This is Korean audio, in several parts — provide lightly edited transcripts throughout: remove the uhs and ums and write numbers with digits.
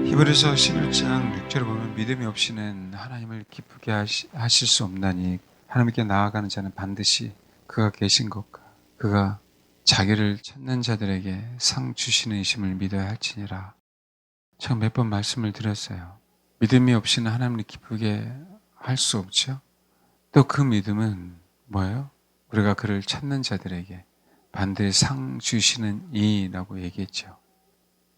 히브리서 11장 6절을 보면 믿음이 없이는 하나님을 기쁘게 하실 수 없나니 하나님께 나아가는 자는 반드시 그가 계신 것과 그가 자기를 찾는 자들에게 상 주시는 이심을 믿어야 할지니라. 제가 몇 번 말씀을 드렸어요. 믿음이 없이는 하나님을 기쁘게 할 수 없죠. 또 그 믿음은 뭐예요? 우리가 그를 찾는 자들에게 반드시 상 주시는 이라고 얘기했죠.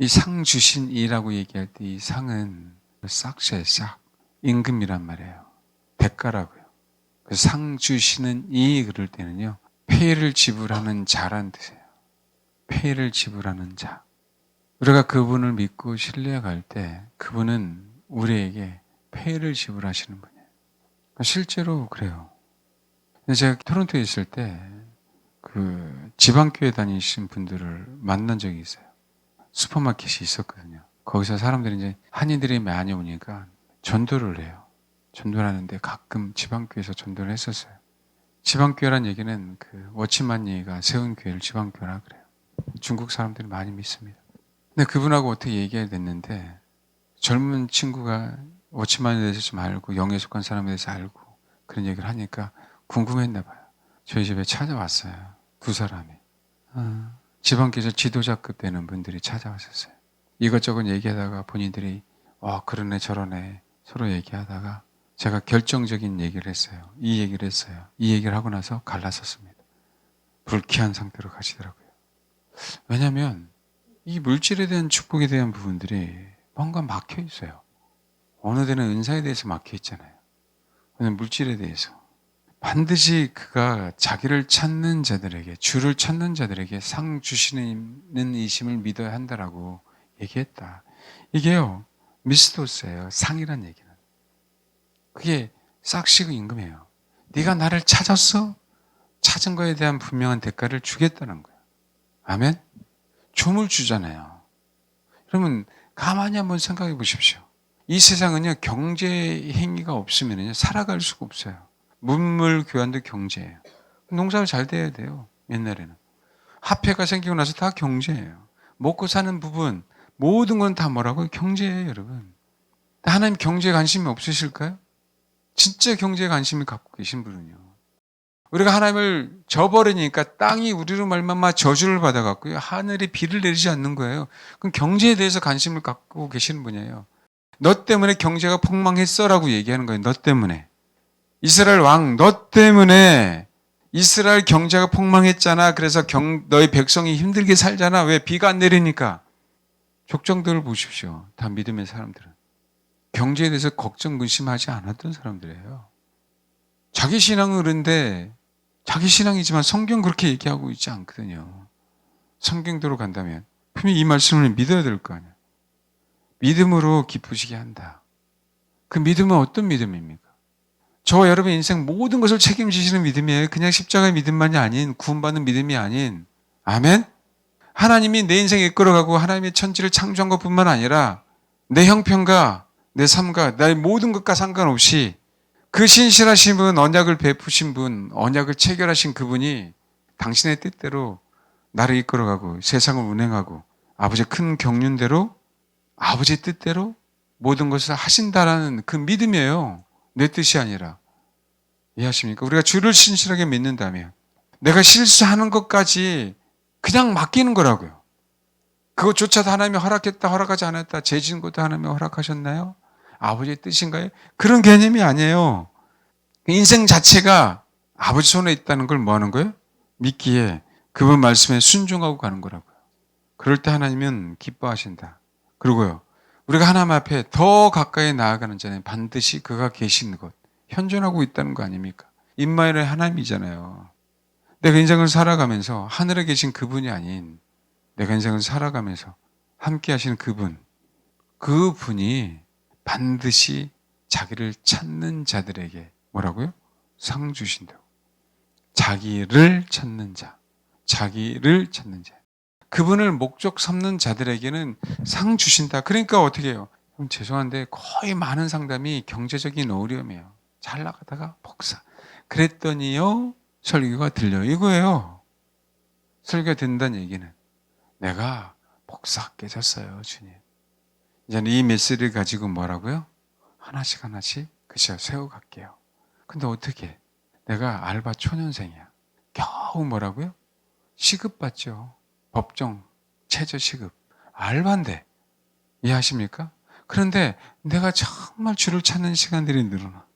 이 상 주신 이라고 얘기할 때 이 상은 싹시의 싹, 임금이란 말이에요. 대가라고요. 그 상 주시는 이 그럴 때는요, 페이를 지불하는 자란 뜻이에요. 페이를 지불하는 자. 우리가 그분을 믿고 신뢰할 때 그분은 우리에게 페이를 지불하시는 분이에요. 실제로 그래요. 제가 토론토에 있을 때 그 지방교회 다니신 분들을 만난 적이 있어요. 슈퍼마켓이 있었거든요. 거기서 사람들이 이제 한인들이 많이 오니까 전도를 해요. 전도를 하는데 가끔 지방교회에서 전도를 했었어요. 지방교회란 얘기는 그 워치만니가 세운 교회를 지방교회라 그래요. 중국 사람들이 많이 믿습니다. 근데 그분하고 어떻게 얘기해야 됐는데 젊은 친구가 워치만에 대해서 좀 알고 영에 속한 사람에 대해서 알고 그런 얘기를 하니까 궁금했나 봐요. 저희 집에 찾아왔어요. 두 사람이. 지방교회에서 지도자급 되는 분들이 찾아왔었어요. 이것저것 얘기하다가 본인들이 그러네 저러네 서로 얘기하다가 제가 결정적인 얘기를 했어요. 이 얘기를 했어요. 이 얘기를 하고 나서 갈라섰습니다. 불쾌한 상태로 가시더라고요. 왜냐하면 이 물질에 대한 축복에 대한 부분들이 뭔가 막혀 있어요. 어느 데는 은사에 대해서 막혀 있잖아요. 어느 물질에 대해서. 반드시 그가 자기를 찾는 자들에게, 주를 찾는 자들에게 상 주시는 이심을 믿어야 한다라고 얘기했다. 이게요, 미스토스예요. 상이란 얘기는. 그게 싹시고 임금이에요. 네가 나를 찾았어? 찾은 거에 대한 분명한 대가를 주겠다는 거예요. 아멘? 줌을 주잖아요. 그러면 가만히 한번 생각해 보십시오. 이 세상은요, 경제 행위가 없으면 살아갈 수가 없어요. 문물 교환도 경제예요. 농사가 잘 돼야 돼요. 옛날에는. 화폐가 생기고 나서 다 경제예요. 먹고 사는 부분, 모든 건 다 뭐라고요? 경제예요, 여러분. 하나님 경제에 관심이 없으실까요? 진짜 경제에 관심을 갖고 계신 분은요. 우리가 하나님을 저버리니까 땅이 우리로 말미암아 저주를 받아갖고요. 하늘이 비를 내리지 않는 거예요. 그럼 경제에 대해서 관심을 갖고 계시는 분이에요. 너 때문에 경제가 폭망했어라고 얘기하는 거예요. 너 때문에. 이스라엘 왕, 너 때문에 이스라엘 경제가 폭망했잖아. 그래서 너희 백성이 힘들게 살잖아. 왜? 비가 안 내리니까. 족정들을 보십시오. 다 믿음의 사람들은. 경제에 대해서 걱정, 근심하지 않았던 사람들이에요. 자기 신앙은 그런데 자기 신앙이지만 성경 그렇게 얘기하고 있지 않거든요. 성경대로 간다면 분명히 이 말씀을 믿어야 될 거 아니에요. 믿음으로 기쁘시게 한다. 그 믿음은 어떤 믿음입니까? 저와 여러분의 인생 모든 것을 책임지시는 믿음이에요. 그냥 십자가의 믿음만이 아닌, 구원받는 믿음이 아닌. 아멘? 하나님이 내 인생을 이끌어가고 하나님의 천지를 창조한 것뿐만 아니라 내 형편과 내 삶과 나의 모든 것과 상관없이 그 신실하신 분, 언약을 베푸신 분, 언약을 체결하신 그분이 당신의 뜻대로 나를 이끌어가고 세상을 운행하고 아버지의 큰 경륜대로 아버지의 뜻대로 모든 것을 하신다라는 그 믿음이에요. 내 뜻이 아니라. 이해하십니까? 우리가 주를 신실하게 믿는다면 내가 실수하는 것까지 그냥 맡기는 거라고요. 그것조차도 하나님이 허락했다, 허락하지 않았다, 죄 지은 것도 하나님이 허락하셨나요? 아버지의 뜻인가요? 그런 개념이 아니에요. 인생 자체가 아버지 손에 있다는 걸 뭐 하는 거예요? 믿기에 그분 말씀에 순종하고 가는 거라고요. 그럴 때 하나님은 기뻐하신다. 그리고요, 우리가 하나님 앞에 더 가까이 나아가는 자는 반드시 그가 계신 곳, 현존하고 있다는 거 아닙니까? 임마누엘 하나님이잖아요. 내가 인생을 살아가면서 하늘에 계신 그분이 아닌 내가 인생을 살아가면서 함께 하시는 그분이 반드시 자기를 찾는 자들에게 뭐라고요? 상 주신다고. 자기를 찾는 자. 자기를 찾는 자. 그분을 목적 삼는 자들에게는 상 주신다. 그러니까 어떻게 해요? 죄송한데 거의 많은 상담이 경제적인 어려움이에요. 잘 나가다가 복사. 그랬더니요, 설교가 들려요. 이거예요. 설교가 된다는 얘기는 내가 복사 깨졌어요, 주님. 이제 이 메시지를 가지고 뭐라고요? 하나씩 하나씩 그쵸 세워갈게요. 근데 어떻게? 내가 알바 초년생이야. 겨우 뭐라고요? 시급받죠. 법정 최저 시급. 알바인데 이해하십니까? 그런데 내가 정말 주를 찾는 시간들이 늘어나.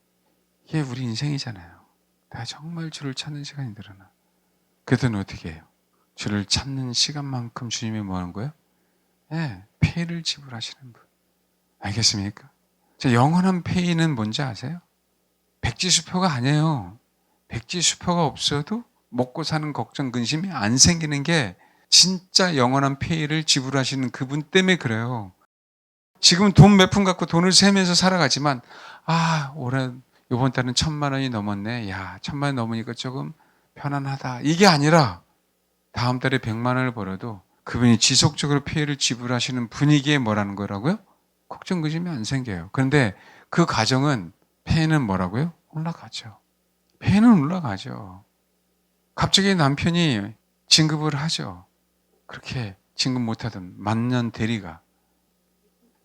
이게 우리 인생이잖아요. 내가 정말 주를 찾는 시간이 늘어나. 그때는 어떻게 해요? 주를 찾는 시간만큼 주님이 뭐 하는 거예요? 네, 페이를 지불하시는 분. 알겠습니까? 영원한 페이는 뭔지 아세요? 백지수표가 아니에요. 백지수표가 없어도 먹고 사는 걱정, 근심이 안 생기는 게 진짜 영원한 페이를 지불하시는 그분 때문에 그래요. 지금 돈 몇 푼 갖고 돈을 세면서 살아가지만 올해 이번 달은 1,000만 원이 넘었네. 야, 1,000만 원 넘으니까 조금 편안하다. 이게 아니라 다음 달에 100만 원을 벌어도 그분이 지속적으로 페이를 지불하시는 분위기에 뭐라는 거라고요? 걱정 근심이 안 생겨요. 그런데 그 가정은 페이는 뭐라고요? 올라가죠. 페이는 올라가죠. 갑자기 남편이 진급을 하죠. 그렇게 진급 못하던 만년 대리가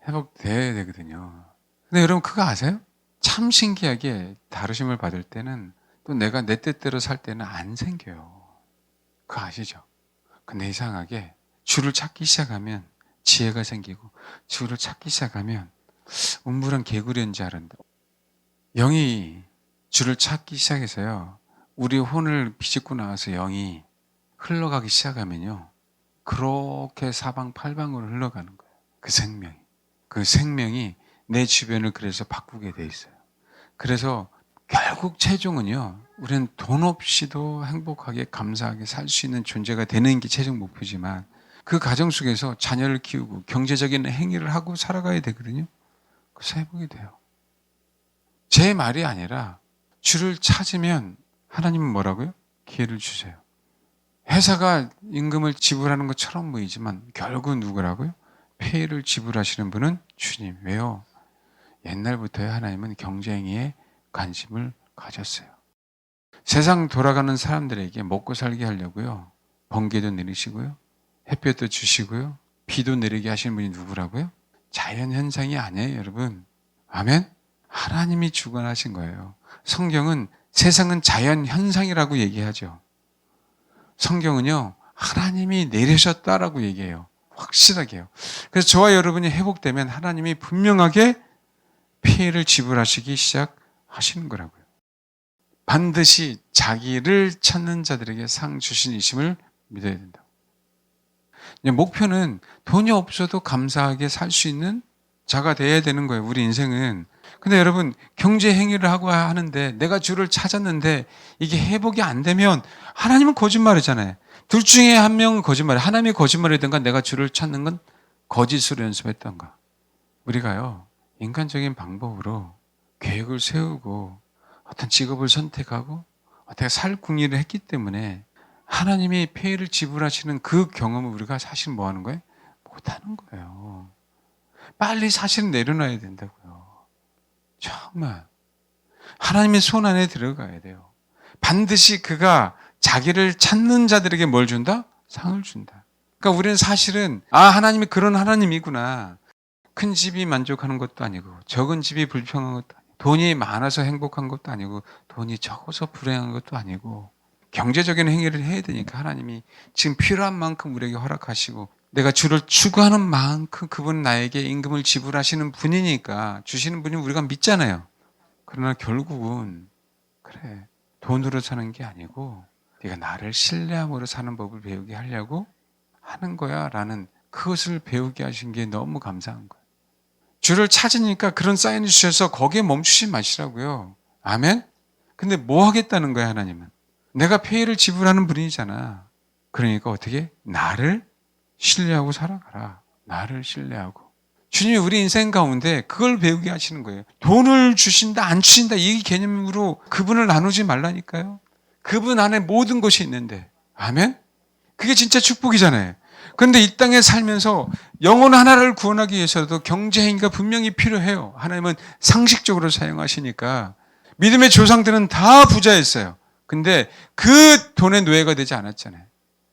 회복돼야 되거든요. 근데 여러분 그거 아세요? 참 신기하게 다루심을 받을 때는 또 내가 내 뜻대로 살 때는 안 생겨요. 그거 아시죠? 근데 이상하게 주를 찾기 시작하면 지혜가 생기고 주를 찾기 시작하면 음부란 개구리인 줄 알았는데 영이 주를 찾기 시작해서요. 우리 혼을 비집고 나와서 영이 흘러가기 시작하면요. 그렇게 사방팔방으로 흘러가는 거예요. 그 생명이. 그 생명이 내 주변을 그래서 바꾸게 돼 있어요. 그래서 결국 최종은요. 우리는 돈 없이도 행복하게 감사하게 살 수 있는 존재가 되는 게 최종 목표지만 그 과정 속에서 자녀를 키우고 경제적인 행위를 하고 살아가야 되거든요. 그래서 회복이 돼요. 제 말이 아니라 주를 찾으면 하나님은 뭐라고요? 기회를 주세요. 회사가 임금을 지불하는 것처럼 보이지만 결국 누구라고요? 페이를 지불하시는 분은 주님. 왜요? 옛날부터 하나님은 경쟁에 관심을 가졌어요. 세상 돌아가는 사람들에게 먹고 살게 하려고요. 번개도 내리시고요. 햇볕도 주시고요. 비도 내리게 하시는 분이 누구라고요? 자연현상이 아니에요, 여러분. 아멘? 하나님이 주관하신 거예요. 성경은 세상은 자연현상이라고 얘기하죠. 성경은요, 하나님이 내리셨다라고 얘기해요. 확실하게요. 그래서 저와 여러분이 회복되면 하나님이 분명하게 피해를 지불하시기 시작하시는 거라고요. 반드시 자기를 찾는 자들에게 상 주신 이심을 믿어야 된다. 목표는 돈이 없어도 감사하게 살 수 있는 자가 돼야 되는 거예요. 우리 인생은. 근데 여러분 경제 행위를 하고 하는데 내가 주를 찾았는데 이게 회복이 안 되면 하나님은 거짓말이잖아요. 둘 중에 한 명은 거짓말이에요. 하나님이 거짓말이든가 내가 주를 찾는 건 거짓으로 연습했던가. 우리가요. 인간적인 방법으로 계획을 세우고 어떤 직업을 선택하고 어떻게 살 궁리를 했기 때문에 하나님이 폐해를 지불하시는 그 경험을 우리가 사실 뭐 하는 거예요? 못하는 거예요. 빨리 사실은 내려놔야 된다고요. 정말. 하나님의 손 안에 들어가야 돼요. 반드시 그가 자기를 찾는 자들에게 뭘 준다? 상을 준다. 그러니까 우리는 사실은 하나님이 그런 하나님이구나. 큰 집이 만족하는 것도 아니고 적은 집이 불평한 것도 아니고 돈이 많아서 행복한 것도 아니고 돈이 적어서 불행한 것도 아니고 경제적인 행위를 해야 되니까 하나님이 지금 필요한 만큼 우리에게 허락하시고 내가 주를 추구하는 만큼 그분은 나에게 임금을 지불하시는 분이니까 주시는 분이 우리가 믿잖아요. 그러나 결국은 그래 돈으로 사는 게 아니고 네가 나를 신뢰함으로 사는 법을 배우게 하려고 하는 거야 라는 그것을 배우게 하신 게 너무 감사한 거예요. 주를 찾으니까 그런 사인을 주셔서 거기에 멈추지 마시라고요. 아멘? 근데 뭐 하겠다는 거야 하나님은. 내가 페이를 지불하는 분이잖아. 그러니까 어떻게? 나를 신뢰하고 살아가라. 나를 신뢰하고. 주님이 우리 인생 가운데 그걸 배우게 하시는 거예요. 돈을 주신다 안 주신다 이 개념으로 그분을 나누지 말라니까요. 그분 안에 모든 것이 있는데. 아멘? 그게 진짜 축복이잖아요. 그런데 이 땅에 살면서 영혼 하나를 구원하기 위해서도 경제행위가 분명히 필요해요. 하나님은 상식적으로 사용하시니까. 믿음의 조상들은 다 부자였어요. 근데 그 돈의 노예가 되지 않았잖아요.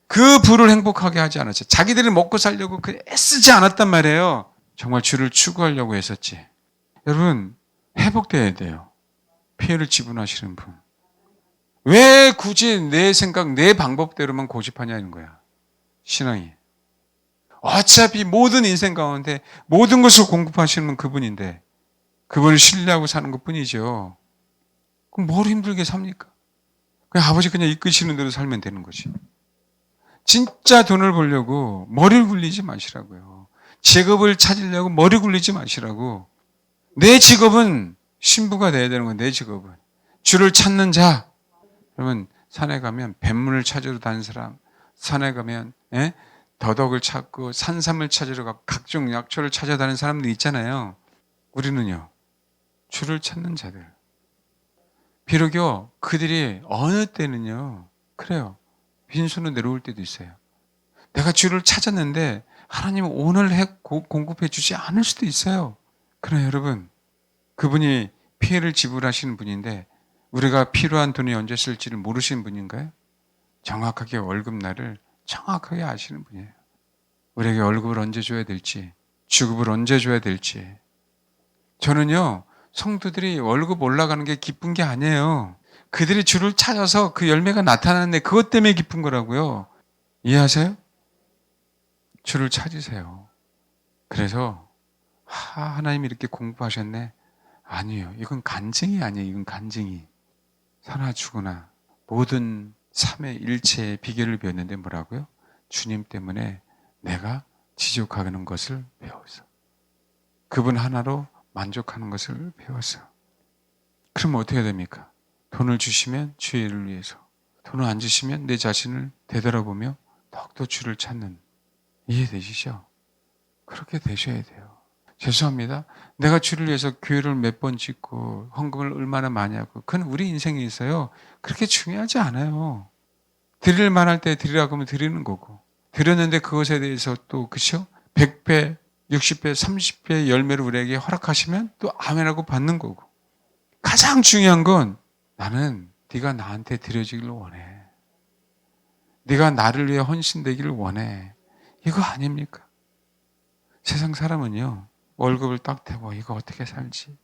그 부를 행복하게 하지 않았죠. 자기들이 먹고 살려고 애쓰지 않았단 말이에요. 정말 주를 추구하려고 했었지. 여러분, 회복돼야 돼요. 피해를 지불하시는 분. 왜 굳이 내 생각, 내 방법대로만 고집하냐는 거야. 신앙이. 어차피 모든 인생 가운데 모든 것을 공급하시는 분 그분인데 그분을 신뢰하고 사는 것 뿐이죠. 그럼 뭘 힘들게 삽니까? 그냥 아버지 그냥 이끄시는 대로 살면 되는 거지. 진짜 돈을 벌려고 머리를 굴리지 마시라고요. 직업을 찾으려고 머리 굴리지 마시라고. 내 직업은 신부가 돼야 되는 거야. 내 직업은. 주를 찾는 자. 그러면 산에 가면 뱀문을 찾으러 다니는 사람, 산에 가면 더덕을 찾고 산삼을 찾으러 가고 각종 약초를 찾아다니는 사람들 있잖아요. 우리는요. 주를 찾는 자들. 비록요 그들이 어느 때는요. 그래요. 빈손으로 내려올 때도 있어요. 내가 주를 찾았는데 하나님은 오늘 공급해 주지 않을 수도 있어요. 그러나 여러분 그분이 피해를 지불하시는 분인데 우리가 필요한 돈이 언제 쓸지를 모르시는 분인가요? 정확하게 월급날을 정확하게 아시는 분이에요. 우리에게 월급을 언제 줘야 될지, 주급을 언제 줘야 될지. 저는요, 성도들이 월급 올라가는 게 기쁜 게 아니에요. 그들이 주를 찾아서 그 열매가 나타나는데 그것 때문에 기쁜 거라고요. 이해하세요? 주를 찾으세요. 그래서 하나님이 이렇게 공부하셨네. 아니에요. 이건 간증이 아니에요. 이건 간증이. 사나 죽으나 모든 삶의 일체의 비결을 배웠는데 뭐라고요? 주님 때문에 내가 지족하는 것을 배웠어. 그분 하나로 만족하는 것을 배웠어. 그러면 어떻게 됩니까? 돈을 주시면 주의 일을 위해서, 돈을 안 주시면 내 자신을 되돌아보며 더욱더 주를 찾는. 이해되시죠? 그렇게 되셔야 돼요. 죄송합니다. 내가 주를 위해서 교회를 몇 번 짓고 헌금을 얼마나 많이 하고 그건 우리 인생에 있어요. 그렇게 중요하지 않아요. 드릴 만할 때 드리라고 하면 드리는 거고 드렸는데 그것에 대해서 또 그쵸? 100배, 60배, 30배 열매를 우리에게 허락하시면 또 아멘하고 받는 거고 가장 중요한 건 나는 네가 나한테 드려지기를 원해. 네가 나를 위해 헌신되기를 원해. 이거 아닙니까? 세상 사람은요. 월급을 딱 대고 이거 어떻게 살지?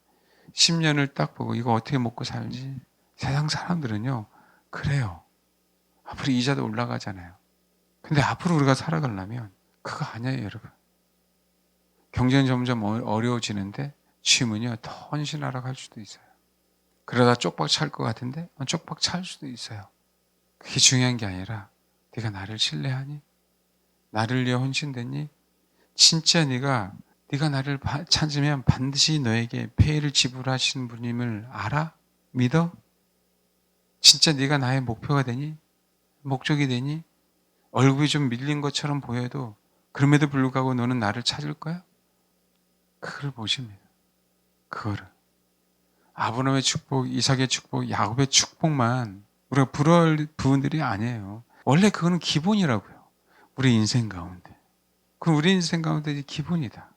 10년을 딱 보고 이거 어떻게 먹고 살지? 세상 사람들은요. 그래요. 앞으로 이자도 올라가잖아요. 근데 앞으로 우리가 살아가려면 그거 아니에요, 여러분. 경제는 점점 어려워지는데 주님은요. 더 헌신하라고 할 수도 있어요. 그러다 쪽박 찰 것 같은데 쪽박 찰 수도 있어요. 그게 중요한 게 아니라 네가 나를 신뢰하니? 나를 위해 헌신됐니? 진짜 네가 나를 찾으면 반드시 너에게 폐해를 지불하시는 분임을 알아? 믿어? 진짜 네가 나의 목표가 되니? 목적이 되니? 얼굴이 좀 밀린 것처럼 보여도 그럼에도 불구하고 너는 나를 찾을 거야? 그걸 보십니다. 그거를. 아브라함의 축복, 이삭의 축복, 야곱의 축복만 우리가 부러울 부분들이 아니에요. 원래 그거는 기본이라고요. 우리 인생 가운데. 그건 우리 인생 가운데 기본이다.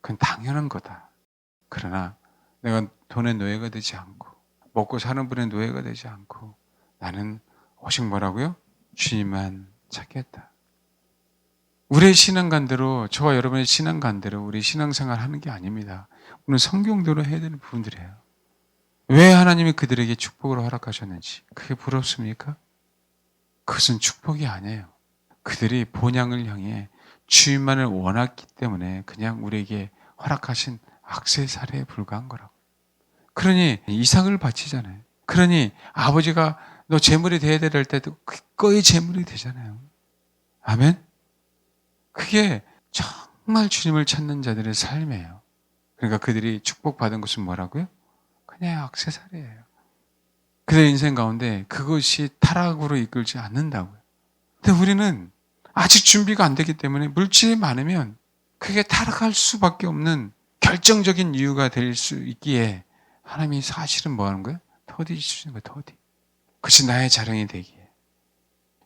그건 당연한 거다. 그러나 내가 돈의 노예가 되지 않고 먹고 사는 분의 노예가 되지 않고 나는 오직 뭐라고요? 주님만 찾겠다. 우리의 신앙관대로 저와 여러분의 신앙관대로 우리 신앙생활 하는 게 아닙니다. 오늘 성경대로 해야 되는 부분들이에요. 왜 하나님이 그들에게 축복을 허락하셨는지 그게 부럽습니까? 그것은 축복이 아니에요. 그들이 본향을 향해 주님만을 원했기 때문에 그냥 우리에게 허락하신 액세서리에 불과한 거라고. 그러니 이삭을 바치잖아요. 그러니 아버지가 너 재물이 돼야 될 때도 그거의 재물이 되잖아요. 아멘? 그게 정말 주님을 찾는 자들의 삶이에요. 그러니까 그들이 축복받은 것은 뭐라고요? 그냥 액세서리예요. 그들의 인생 가운데 그것이 타락으로 이끌지 않는다고요. 근데 우리는 아직 준비가 안 되기 때문에 물질이 많으면 그게 타락할 수밖에 없는 결정적인 이유가 될 수 있기에 하나님이 사실은 뭐 하는 거예요? 더디 주시는 거예요. 더디. 그것이 나의 자랑이 되기에.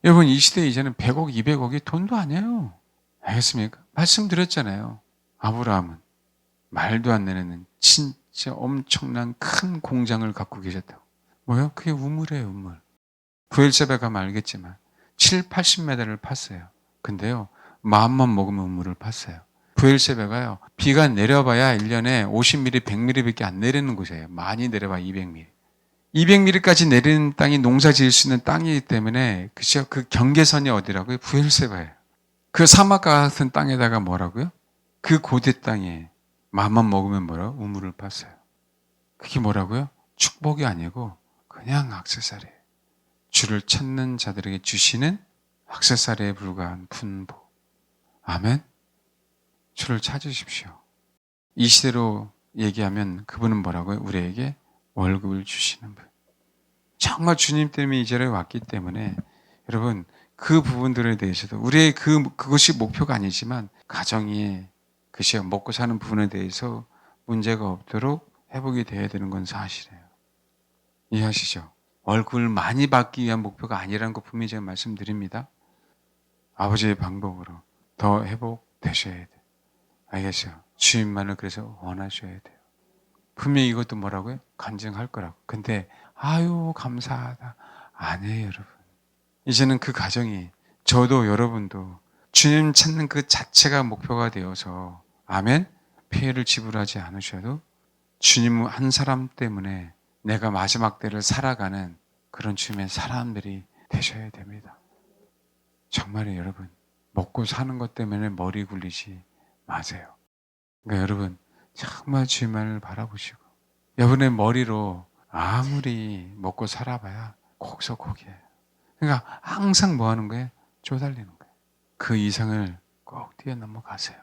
여러분 이 시대 이제는 100억, 200억이 돈도 아니에요. 알겠습니까? 말씀드렸잖아요. 아브라함은 말도 안 되는 진짜 엄청난 큰 공장을 갖고 계셨다고. 뭐요? 그게 우물이에요, 우물. 부엘세바 가면 알겠지만 7, 80m를 팠어요. 근데요, 마음만 먹으면 우물을 팠어요. 브엘세바가요, 비가 내려봐야 1년에 50mm, 100mm밖에 안 내리는 곳이에요. 많이 내려봐 200mm. 200mm까지 내리는 땅이 농사 지을 수 있는 땅이기 때문에, 그죠? 그 경계선이 어디라고요? 브엘세바예요. 그 사막 같은 땅에다가 뭐라고요? 그 고대 땅에 맘만 먹으면 뭐라고? 우물을 팠어요. 그게 뭐라고요? 축복이 아니고 그냥 액세서리예요. 주를 찾는 자들에게 주시는 액세서리에 불과한 분보. 아멘. 주를 찾으십시오. 이 시대로 얘기하면 그분은 뭐라고요? 우리에게 월급을 주시는 분. 정말 주님 때문에 이 자리에 왔기 때문에 여러분, 그 부분들에 대해서도 우리의 그것이 목표가 아니지만 가정이 그것이 먹고 사는 부분에 대해서 문제가 없도록 회복이 돼야 되는 건 사실이에요. 이해하시죠? 월급을 많이 받기 위한 목표가 아니라는 거 분명히 제가 말씀드립니다. 아버지의 방법으로 더 회복되셔야 돼요. 알겠어요? 주님만을 그래서 원하셔야 돼요. 분명히 이것도 뭐라고요? 간증할 거라고. 근데 아유 감사하다. 아니에요, 여러분. 이제는 그 가정이, 저도 여러분도 주님 찾는 그 자체가 목표가 되어서, 아멘, 피해를 지불하지 않으셔도 주님 한 사람 때문에 내가 마지막 때를 살아가는 그런 주님의 사람들이 되셔야 됩니다. 정말요, 여러분. 먹고 사는 것 때문에 머리 굴리지 마세요. 그러니까 여러분, 정말 주님만을 바라보시고, 여러분의 머리로 아무리 먹고 살아봐야 거기서 거기에요. 그러니까 항상 뭐 하는 거예요? 쪼달리는 거예요. 그 이상을 꼭 뛰어넘어 가세요.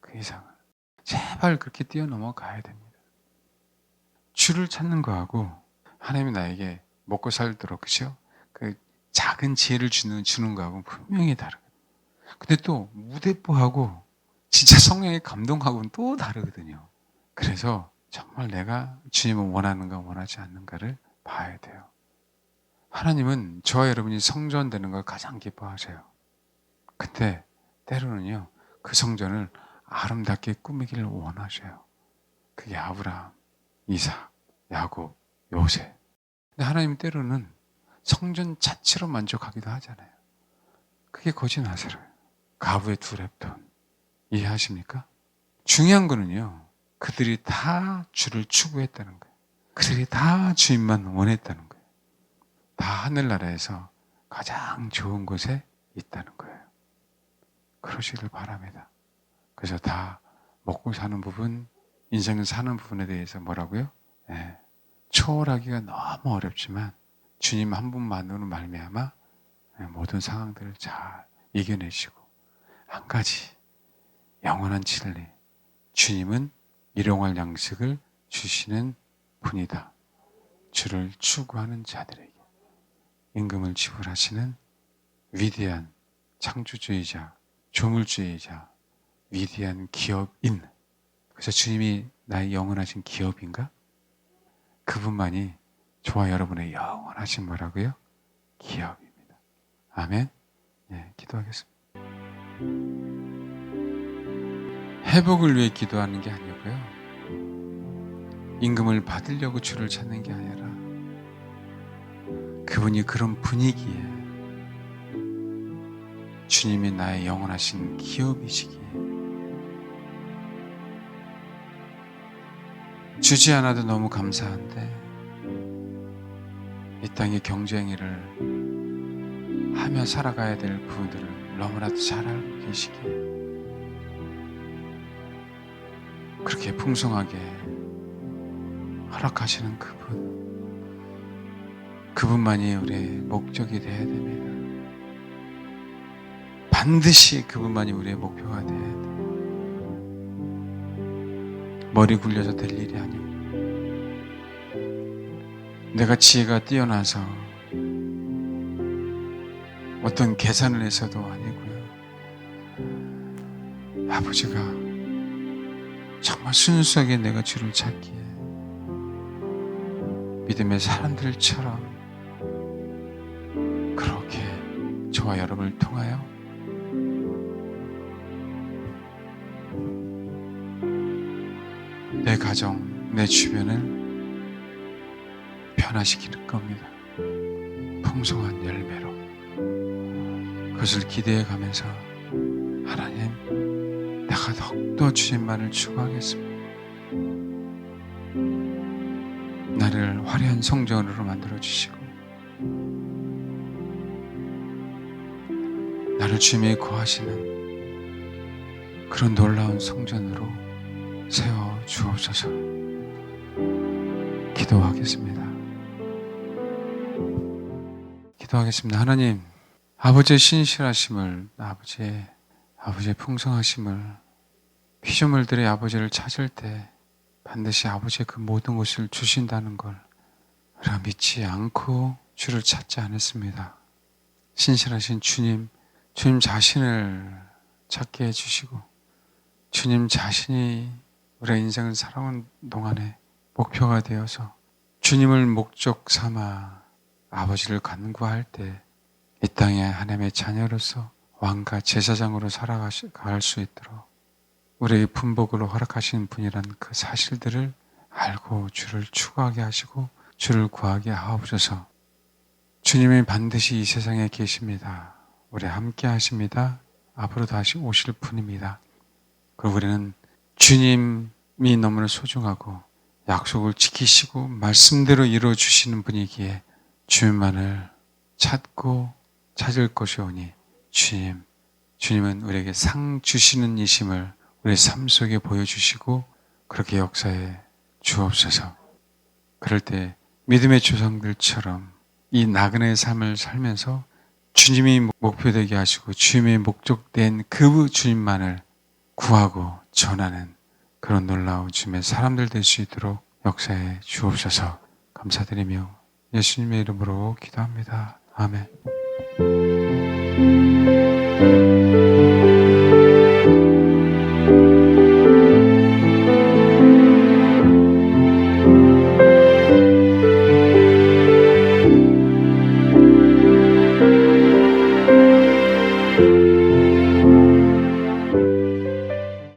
그 이상을. 제발 그렇게 뛰어넘어 가야 됩니다. 주를 찾는 거하고 하나님이 나에게 먹고 살도록, 그죠? 그 작은 지혜를 주는 거하고 분명히 다르거든요. 근데 또 무대뽀하고 진짜 성령의 감동하고는 또 다르거든요. 그래서 정말 내가 주님을 원하는가 원하지 않는가를 봐야 돼요. 하나님은 저와 여러분이 성전되는 걸 가장 기뻐하세요. 근데 때로는요, 그 성전을 아름답게 꾸미기를 원하셔요. 그게 아브라함, 이삭, 야곱, 요셉. 근데 하나님 때로는 성전 자체로 만족하기도 하잖아요. 그게 거지 나사로예요. 가부의 두 랩돈. 이해하십니까? 중요한 거는요, 그들이 다 주를 추구했다는 거예요. 그들이 다 주님만 원했다는 거예요. 다 하늘나라에서 가장 좋은 곳에 있다는 거예요. 그러시길 바랍니다. 그래서 다 먹고 사는 부분, 인생을 사는 부분에 대해서 뭐라고요? 네. 초월하기가 너무 어렵지만 주님 한 분만으로 말미암아 모든 상황들을 잘 이겨내시고, 한 가지 영원한 진리, 주님은 일용할 양식을 주시는 분이다. 주를 추구하는 자들에게 임금을 지불하시는 위대한 창조주의자, 조물주의자, 위대한 기업인. 그래서 주님이 나의 영원하신 기업인가? 그분만이 저와 여러분의 영원하신 뭐라고요? 기업입니다. 아멘. 네, 기도하겠습니다. 회복을 위해 기도하는 게 아니고요, 임금을 받으려고 주를 찾는 게 아니라 그분이 그런 분위기에 주님이 나의 영원하신 기업이시기에 주지 않아도 너무 감사한데 이 땅의 경쟁일을 하며 살아가야 될 부분들을 너무나도 잘 알고 계시기에 그렇게 풍성하게 허락하시는 그분만이 우리의 목적이 되어야 됩니다. 반드시 그분만이 우리의 목표가 되어야 돼요. 머리 굴려서 될 일이 아니고, 내가 지혜가 뛰어나서 어떤 계산을 해서도 아니고요, 아버지가 정말 순수하게 내가 주를 찾기에 믿음의 사람들처럼 그렇게 저와 여러분을 통하여 내 가정, 내 주변을 변화시킬 겁니다. 풍성한 열매로 그것을 기대해 가면서, 하나님, 내가 내가 더욱더 주님만을 추구하겠습니다. 나를 화려한 성전으로 만들어 주시고 나를 주님이 거하시는 그런 놀라운 성전으로 세워 주옵소서. 기도하겠습니다. 하나님, 아버지의 신실하심을, 아버지의 풍성하심을, 피조물들의 아버지를 찾을 때 반드시 아버지의 그 모든 것을 주신다는 걸 우리가 믿지 않고 주를 찾지 않았습니다. 신실하신 주님 자신을 찾게 해주시고 주님 자신이 우리의 인생을 살아온 동안에 목표가 되어서 주님을 목적 삼아 아버지를 간구할 때 이 땅에 하나님의 자녀로서 왕과 제사장으로 살아갈 수 있도록 우리의 분복으로 허락하시는 분이라는 그 사실들을 알고 주를 추구하게 하시고 주를 구하게 하옵소서. 주님이 반드시 이 세상에 계십니다. 우리 함께 하십니다. 앞으로 다시 오실 분입니다. 그리고 우리는 주님이 너무나 소중하고 약속을 지키시고 말씀대로 이루어 주시는 분이기에 주님만을 찾고 찾을 것이오니 주님은 우리에게 상 주시는 이심을 우리 삶 속에 보여주시고 그렇게 역사해 주옵소서. 그럴 때 믿음의 조상들처럼 이 나그네의 삶을 살면서 주님이 목표되게 하시고 주님의 목적된 그 주님만을 구하고 전하는 그런 놀라운 주님의 사람들 될 수 있도록 역사해 주옵소서. 감사드리며 예수님의 이름으로 기도합니다. 아멘.